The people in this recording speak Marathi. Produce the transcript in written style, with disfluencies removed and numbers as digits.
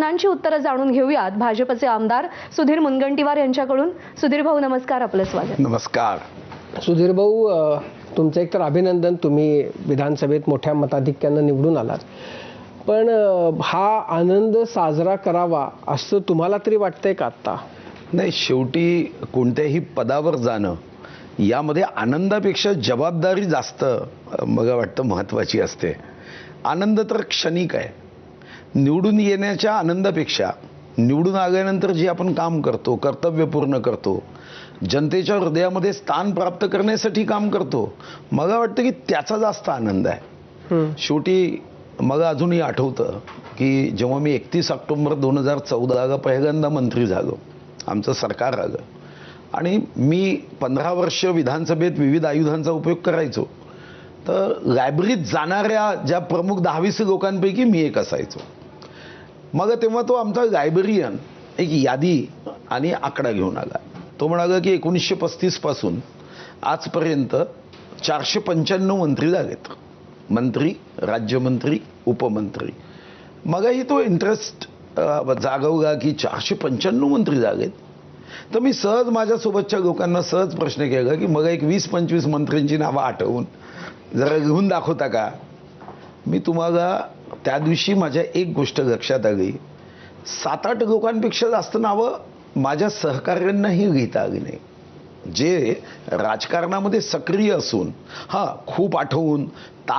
प्रश्नांची उत्तरं जाणून घेऊयात भाजपचे आमदार सुधीर मुनगंटीवार यांच्याकडून. सुधीर भाऊ नमस्कार, आपलं स्वागत. नमस्कार. सुधीर भाऊ, तुमचं एकतर अभिनंदन, तुम्ही विधानसभेत मोठ्या मताधिक्यानं निवडून आलात. पण हा आनंद साजरा करावा असं तुम्हाला तरी वाटतंय का आत्ता? नाही, शेवटी कोणत्याही पदावर जाणं यामध्ये आनंदापेक्षा जबाबदारी जास्त मला वाटतं महत्त्वाची असते. आनंद तर क्षणिक आहे. निवडून येण्याच्या आनंदापेक्षा निवडून आल्यानंतर जे आपण काम करतो, कर्तव्य पूर्ण करतो, जनतेच्या हृदयामध्ये स्थान प्राप्त करण्यासाठी काम करतो, मला वाटतं की त्याचा जास्त आनंद आहे. शेवटी मला अजूनही आठवतं की जेव्हा मी 31 ऑक्टोबर 2014 पहिल्यांदा मंत्री झालो, आमचं सरकार आलं आणि मी 15 वर्ष विधानसभेत विविध आयुधांचा उपयोग करायचो, तर लायब्ररीत जाणाऱ्या ज्या प्रमुख 10-20 लोकांपैकी मी एक असायचो. मग तेव्हा तो आमचा लायब्ररियन एक यादी आणि आकडा घेऊन आला. तो म्हणाला की 1935 पासून आजपर्यंत 495 मंत्री झालेत. मंत्री, राज्यमंत्री, उपमंत्री. मगही तो इंटरेस्ट जागवला की 495 मंत्री झालेत. तर मी सहज माझ्यासोबतच्या लोकांना सहज प्रश्न केला की मग एक 20-25 मंत्र्यांची नावं आठवून जरा लिहून दाखवता का? मी तुम्हाला त्या दिवशी माझ्या एक गोष्ट लक्षात आली, 7-8 लोकांपेक्षा जास्त नावं माझ्या सहकार्यांनाही लिहिता आली नाही, जे राजकारणामध्ये सक्रिय असून खूप आठवून